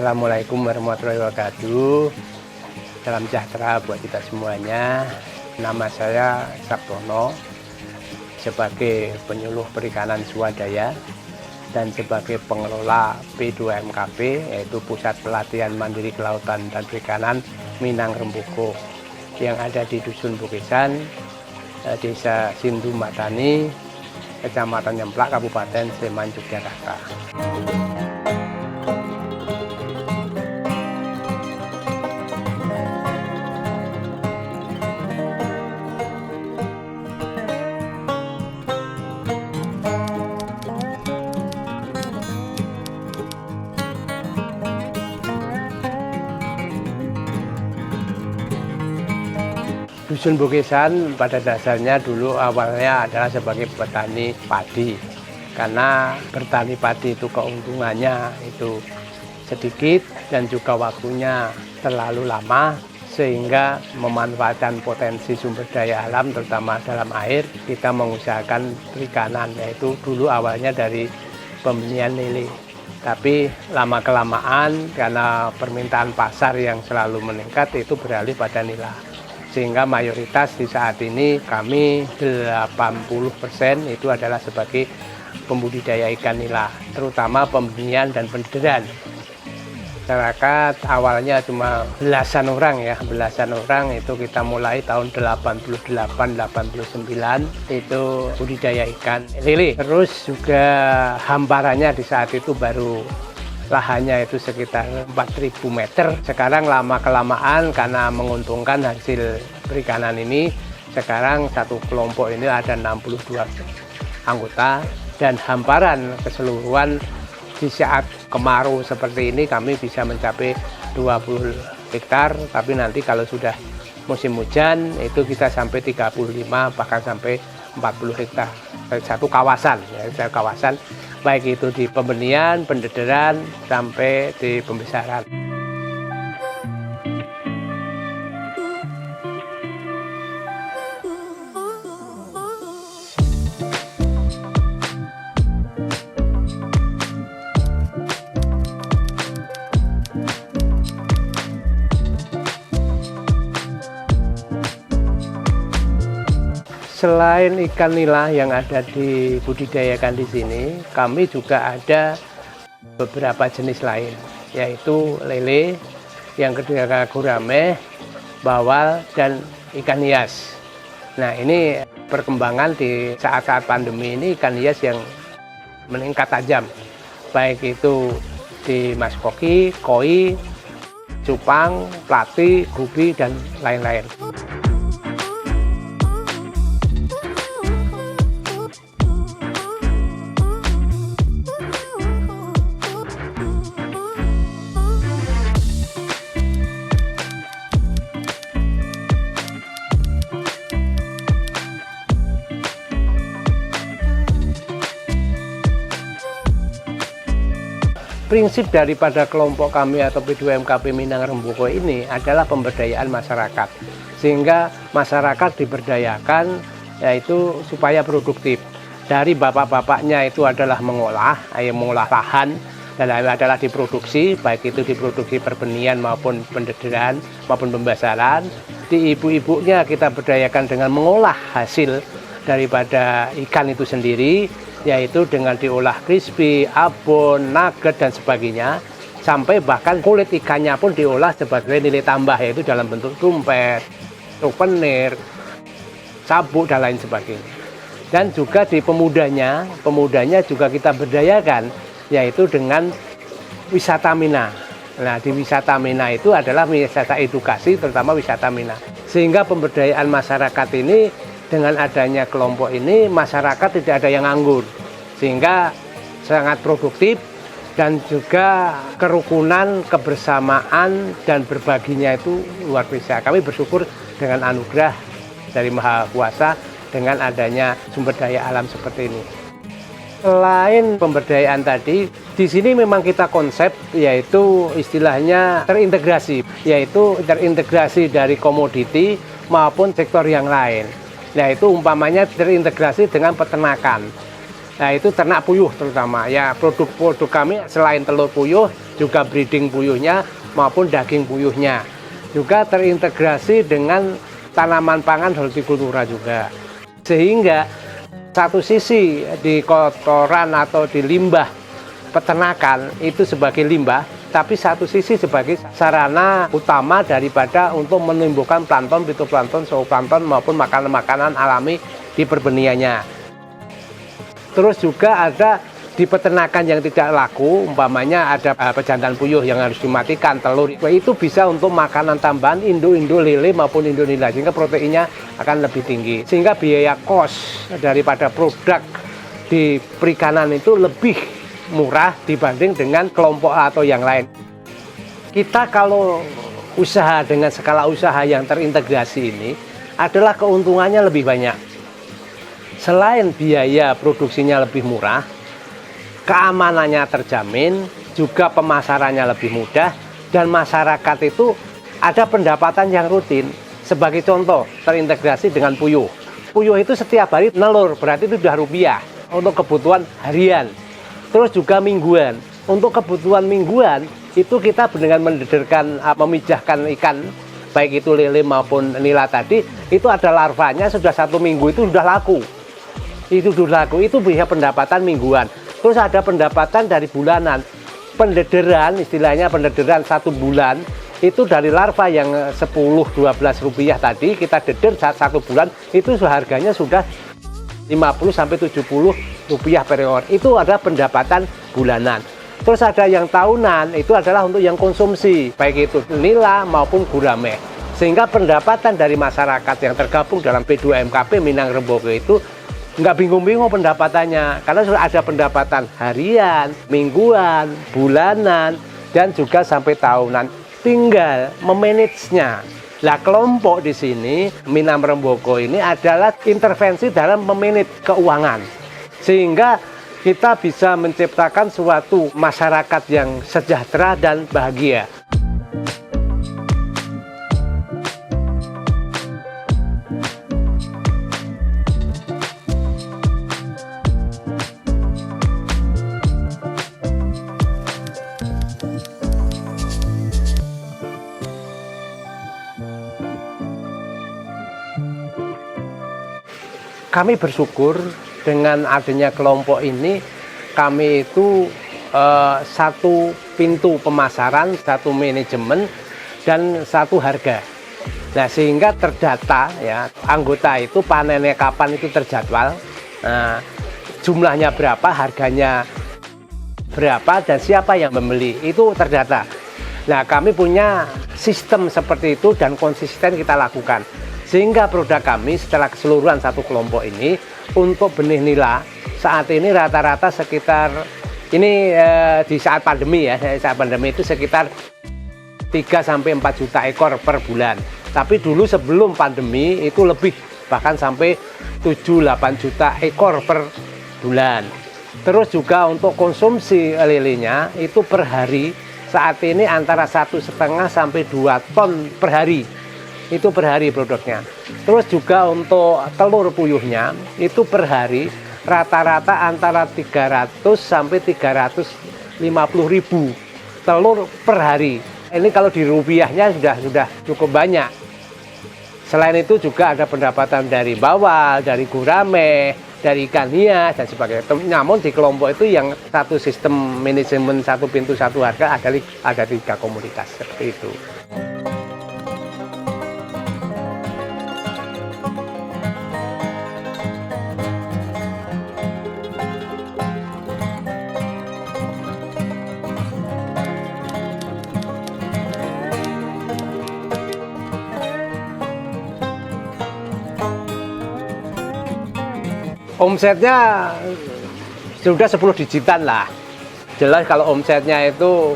Assalamualaikum warahmatullahi wabarakatuh. Salam sejahtera buat kita semuanya. Nama saya Sabtono, sebagai penyuluh perikanan swadaya dan sebagai pengelola P2MKP, yaitu Pusat Pelatihan Mandiri Kelautan dan Perikanan Minang Remboko, yang ada di Dusun Bukisan, Desa Sindu Matani, Kecamatan Nyemplak, Kabupaten Sleman, Yogyakarta. Dusun Bukisan pada dasarnya dulu awalnya adalah sebagai petani padi, karena bertani padi itu keuntungannya itu sedikit dan juga waktunya terlalu lama, sehingga memanfaatkan potensi sumber daya alam terutama dalam air. Kita mengusahakan perikanan, yaitu dulu awalnya dari pembenihan lele, tapi lama-kelamaan karena permintaan pasar yang selalu meningkat itu beralih pada nila. Sehingga mayoritas di saat ini kami 80% itu adalah sebagai pembudidaya ikan nila, terutama pembenihan dan pendederan. Masyarakat awalnya cuma belasan orang itu kita mulai tahun 88-89 itu budidaya ikan lele. Terus juga hamparannya di saat itu baru lahannya itu sekitar 4.000 meter. Sekarang lama-kelamaan karena menguntungkan hasil perikanan ini, sekarang satu kelompok ini ada 62 anggota, dan hamparan keseluruhan di saat kemarau seperti ini kami bisa mencapai 20 hektar, tapi nanti kalau sudah musim hujan itu kita sampai 35 bahkan sampai 40 hektar satu kawasan, ya, kawasan baik itu di pembenihan, pendederan sampai di pembesaran. Selain ikan nila yang ada dibudidayakan di sini, kami juga ada beberapa jenis lain, yaitu lele, yang kedua gurame, bawal, dan ikan hias. Nah, ini perkembangan di saat-saat pandemi ini ikan hias yang meningkat tajam, baik itu di maskoki, koi, cupang, plati, gupi, dan lain-lain. Prinsip daripada kelompok kami atau P2MKP Minang Remboko ini adalah pemberdayaan masyarakat, sehingga masyarakat diberdayakan yaitu supaya produktif. Dari bapak-bapaknya itu adalah mengolah lahan, dan adalah diproduksi, baik itu diproduksi perbenihan maupun pendederan maupun pembesaran. Di ibu-ibunya kita berdayakan dengan mengolah hasil daripada ikan itu sendiri, yaitu dengan diolah crispy, abon, nugget, dan sebagainya, sampai bahkan kulit ikannya pun diolah sebagai nilai tambah, yaitu dalam bentuk dompet, souvenir, sabuk, dan lain sebagainya. Dan juga di pemudanya juga kita berdayakan, yaitu dengan wisata Mina. Nah, di wisata Mina itu adalah wisata edukasi, terutama wisata Mina. Sehingga pemberdayaan masyarakat ini, dengan adanya kelompok ini, masyarakat tidak ada yang nganggur, sehingga sangat produktif, dan juga kerukunan, kebersamaan, dan berbaginya itu luar biasa. Kami bersyukur dengan anugerah dari Maha Kuasa dengan adanya sumber daya alam seperti ini. Selain pemberdayaan tadi, di sini memang kita konsep yaitu istilahnya terintegrasi, yaitu terintegrasi dari komoditi maupun sektor yang lain. Nah, itu umpamanya terintegrasi dengan peternakan. Nah, itu ternak puyuh terutama. Ya, produk-produk kami selain telur puyuh juga breeding puyuhnya maupun daging puyuhnya. Juga terintegrasi dengan tanaman pangan hortikultura juga. Sehingga satu sisi di kotoran atau di limbah peternakan itu sebagai limbah, tapi satu sisi sebagai sarana utama daripada untuk menumbuhkan plankton, fitoplankton, zooplankton maupun makanan-makanan alami di perbenihannya. Terus juga ada di peternakan yang tidak laku, umpamanya ada pejantan puyuh yang harus dimatikan, telur, itu bisa untuk makanan tambahan induk-induk lele maupun induk nila, sehingga proteinnya akan lebih tinggi. Sehingga biaya kos daripada produk di perikanan itu lebih murah dibanding dengan kelompok atau yang lain. Kita kalau usaha dengan skala usaha yang terintegrasi ini adalah keuntungannya lebih banyak. Selain biaya produksinya lebih murah, keamanannya terjamin, juga pemasarannya lebih mudah, dan masyarakat itu ada pendapatan yang rutin. Sebagai contoh, terintegrasi dengan puyuh. Puyuh itu setiap hari nelur, berarti itu sudah rupiah untuk kebutuhan harian. Terus juga mingguan. Untuk kebutuhan mingguan, itu kita dengan mendederkan, memijahkan ikan, baik itu lele maupun nila tadi, itu ada larvanya, sudah 1 minggu itu sudah laku. Itu bisa pendapatan mingguan. Terus ada pendapatan dari bulanan. Pendederan, istilahnya pendederan 1 bulan, itu dari larva yang 10-12 rupiah tadi, kita deder saat 1 bulan, itu harganya sudah 50-70 rupiah per ekor. Itu adalah pendapatan bulanan. Terus ada yang tahunan, itu adalah untuk yang konsumsi, baik itu nila maupun gurame. Sehingga pendapatan dari masyarakat yang tergabung dalam P2MKP Minang Remboko itu nggak bingung-bingung pendapatannya, karena sudah ada pendapatan harian, mingguan, bulanan, dan juga sampai tahunan. Tinggal memanagenya. Nah, kelompok di sini Minang Remboko ini adalah intervensi dalam memanage keuangan, sehingga kita bisa menciptakan suatu masyarakat yang sejahtera dan bahagia. Kami bersyukur dengan adanya kelompok ini, kami itu satu pintu pemasaran, satu manajemen, dan satu harga. Nah, sehingga terdata ya, anggota itu panennya kapan itu terjadwal, jumlahnya berapa, harganya berapa, dan siapa yang membeli, itu terdata. Nah, kami punya sistem seperti itu dan konsisten kita lakukan. Sehingga produk kami setelah keseluruhan satu kelompok ini, untuk benih nila saat ini rata-rata sekitar, ini di saat pandemi ya, saat pandemi itu sekitar 3-4 juta ekor per bulan. Tapi dulu sebelum pandemi itu lebih, bahkan sampai 7-8 juta ekor per bulan. Terus juga untuk konsumsi lelenya itu per hari saat ini antara 1,5 sampai 2 ton per hari. Itu per hari produknya. Terus juga untuk telur puyuhnya itu per hari rata-rata antara 300 sampai 350 ribu telur per hari. Ini kalau di rupiahnya sudah cukup banyak. Selain itu juga ada pendapatan dari bawal, dari gurame, dari ikan hias dan sebagainya. Namun di kelompok itu yang satu sistem manajemen, satu pintu satu harga, ada 3 komunitas seperti itu. Omsetnya sudah 10 digitan lah. Jelas kalau omsetnya itu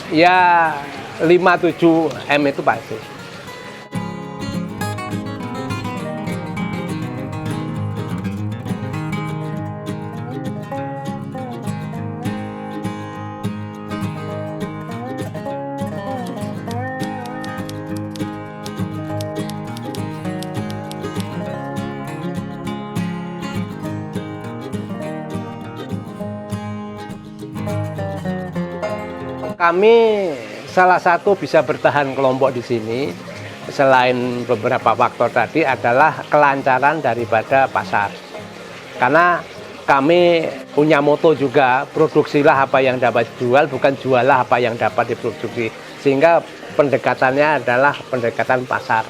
ya 5-7 M itu pasti. Kami salah satu bisa bertahan kelompok di sini, selain beberapa faktor tadi adalah kelancaran daripada pasar. Karena kami punya moto juga, produksilah apa yang dapat jual, bukan jualah apa yang dapat diproduksi. Sehingga pendekatannya adalah pendekatan pasar.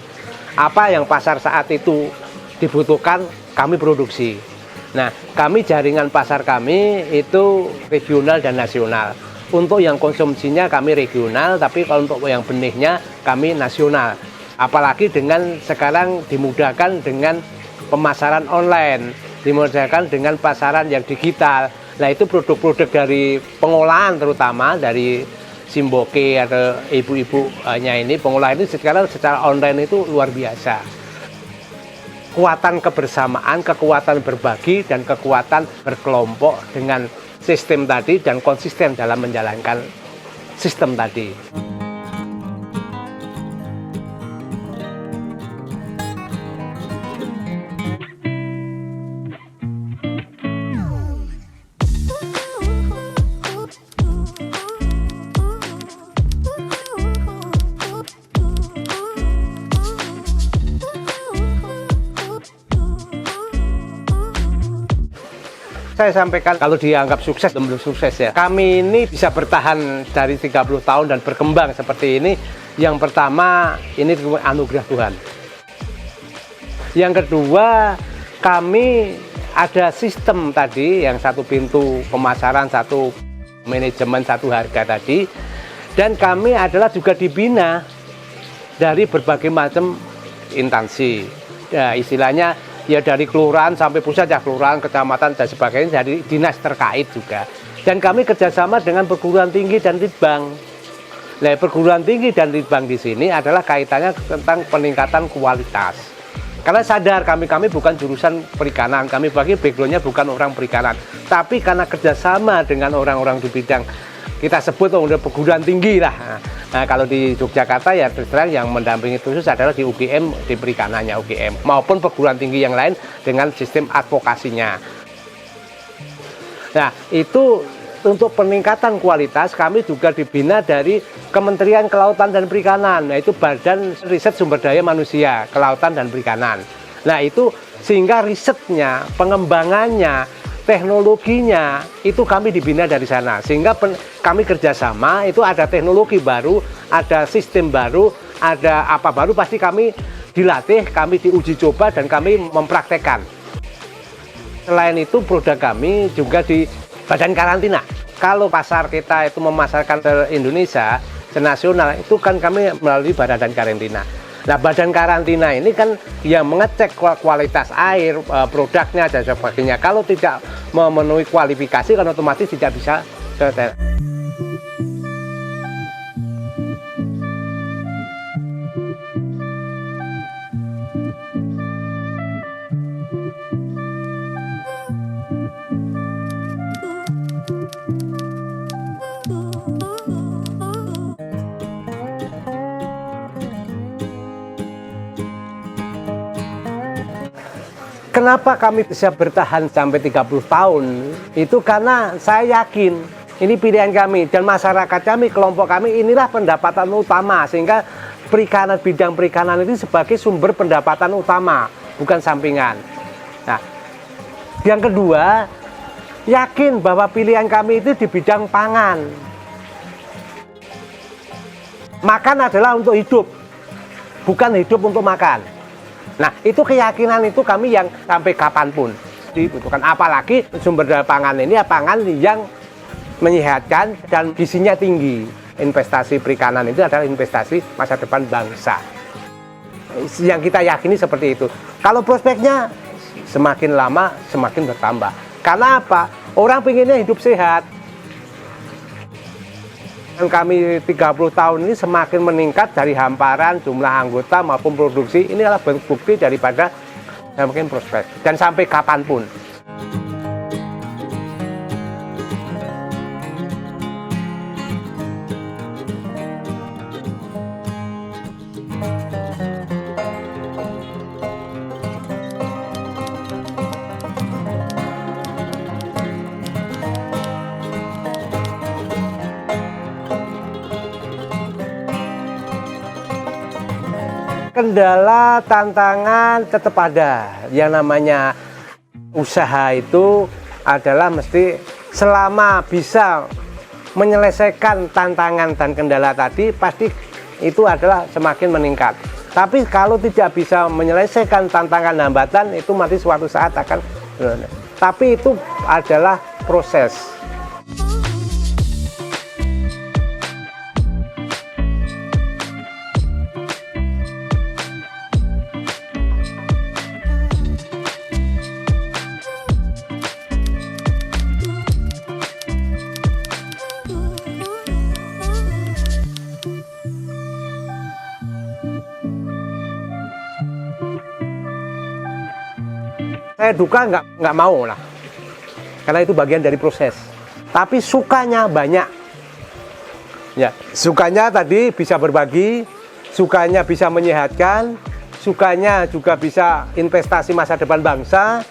Apa yang pasar saat itu dibutuhkan, kami produksi. Nah, kami jaringan pasar kami itu regional dan nasional. Untuk yang konsumsinya kami regional, tapi kalau untuk yang benihnya kami nasional. Apalagi dengan sekarang dimudahkan dengan pemasaran online, dimudahkan dengan pasaran yang digital. Nah, itu produk-produk dari pengolahan terutama dari Simboke atau ibu-ibunya ini, pengolahan ini sekarang secara online itu luar biasa. Kekuatan kebersamaan, kekuatan berbagi, dan kekuatan berkelompok dengan sistem tadi dan konsisten dalam menjalankan sistem tadi. Saya sampaikan kalau dianggap sukses belum sukses ya. Kami ini bisa bertahan dari 30 tahun dan berkembang seperti ini. Yang pertama, ini anugerah Tuhan. Yang kedua, kami ada sistem tadi yang satu pintu pemasaran, satu manajemen, satu harga tadi. Dan kami adalah juga dibina dari berbagai macam instansi. Ya, istilahnya ya dari kelurahan sampai pusat, ya kelurahan, kecamatan, dan sebagainya, dari dinas terkait juga. Dan kami kerjasama dengan perguruan tinggi dan litbang. Nah, perguruan tinggi dan litbang di sini adalah kaitannya tentang peningkatan kualitas. Karena sadar kami bukan jurusan perikanan, kami bagi backgroundnya bukan orang perikanan. Tapi karena kerjasama dengan orang-orang di bidang, kita sebut udah perguruan tinggi lah. Nah, kalau di Yogyakarta ya terus terang yang mendampingi khusus adalah di UGM, di perikanannya UGM, maupun perguruan tinggi yang lain dengan sistem advokasinya. Nah, itu untuk peningkatan kualitas kami juga dibina dari Kementerian Kelautan dan Perikanan. Nah, itu Badan Riset Sumber Daya Manusia, Kelautan dan Perikanan. Nah, itu sehingga risetnya, pengembangannya, teknologinya itu kami dibina dari sana, sehingga kami kerjasama itu ada teknologi baru, ada sistem baru, ada apa baru, pasti kami dilatih, kami diuji coba, dan kami mempraktekkan. Selain itu produk kami juga di badan karantina. Kalau pasar kita itu memasarkan ke Indonesia, senasional, itu kan kami melalui badan karantina. Nah, badan karantina ini kan yang mengecek kualitas air, produknya, dan sebagainya. Kalau tidak memenuhi kualifikasi, kan otomatis tidak bisa tertera. Kenapa kami bisa bertahan sampai 30 tahun? Itu karena saya yakin ini pilihan kami dan masyarakat kami, kelompok kami, inilah pendapatan utama, sehingga perikanan, bidang perikanan itu sebagai sumber pendapatan utama, bukan sampingan. Nah, yang kedua, yakin bahwa pilihan kami itu di bidang pangan. Makan adalah untuk hidup, bukan hidup untuk makan. Nah, itu keyakinan itu kami yang sampai kapanpun dibutuhkan. Apalagi sumber daya pangan ini ya pangan yang menyehatkan dan gizinya tinggi. Investasi perikanan itu adalah investasi masa depan bangsa. Yang kita yakini seperti itu. Kalau prospeknya semakin lama semakin bertambah. Karena apa? Orang pengennya hidup sehat. Kami 30 tahun ini semakin meningkat dari hamparan jumlah anggota maupun produksi. Ini adalah bukti daripada semakin prospek dan sampai kapanpun. Kendala, tantangan tetap ada. Yang namanya usaha itu adalah mesti selama bisa menyelesaikan tantangan dan kendala tadi, pasti itu adalah semakin meningkat. Tapi kalau tidak bisa menyelesaikan tantangan hambatan, itu mati suatu saat akan. Tapi itu adalah proses. Saya duka nggak mau lah, karena itu bagian dari proses. Tapi sukanya banyak. Ya, sukanya tadi bisa berbagi, sukanya bisa menyehatkan, sukanya juga bisa investasi masa depan bangsa.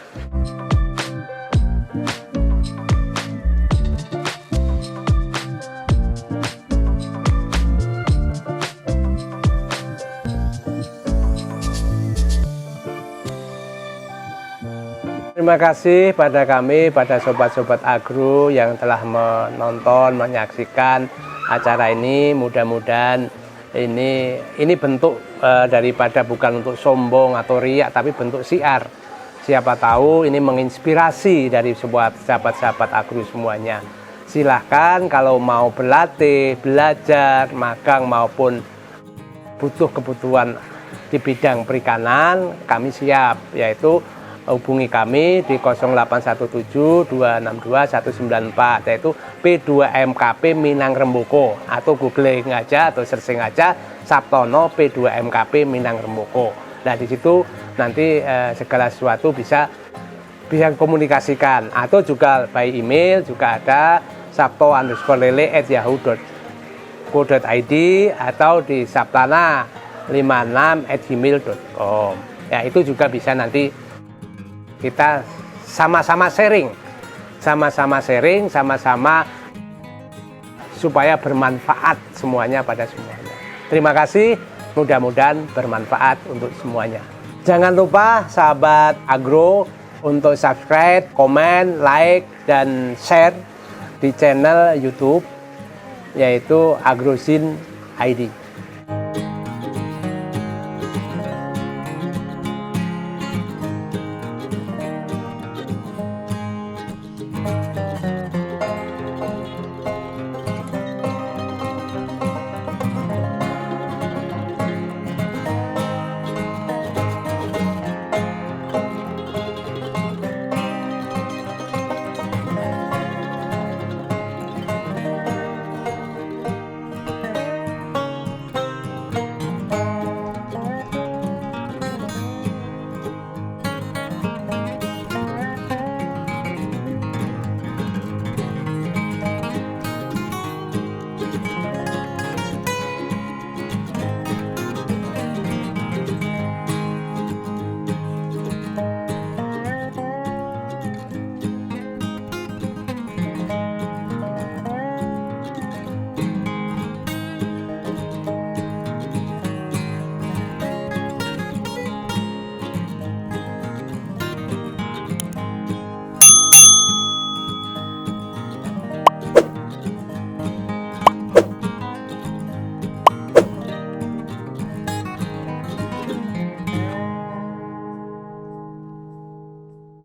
Terima kasih pada kami, pada sobat-sobat agro yang telah menonton, menyaksikan acara ini. Mudah-mudahan ini bentuk daripada bukan untuk sombong atau riak, tapi bentuk siar. Siapa tahu ini menginspirasi dari sebuah sahabat-sahabat agro semuanya. Silahkan kalau mau berlatih, belajar, magang maupun butuh kebutuhan di bidang perikanan, kami siap, yaitu hubungi kami di 0817-262-194, yaitu P2MKP Minang Remboko, atau googling aja atau searching aja Saptono P2MKP Minang Remboko. Nah, di situ nanti segala sesuatu bisa komunikasikan, atau juga by email juga ada sapto_lele@yahoo.co.id atau di saptana56@gmail.com. Ya, itu juga bisa nanti kita sama-sama sharing, sama-sama supaya bermanfaat semuanya pada semuanya. Terima kasih, mudah-mudahan bermanfaat untuk semuanya. Jangan lupa sahabat agro untuk subscribe, komen, like, dan share di channel YouTube yaitu Agrozin ID.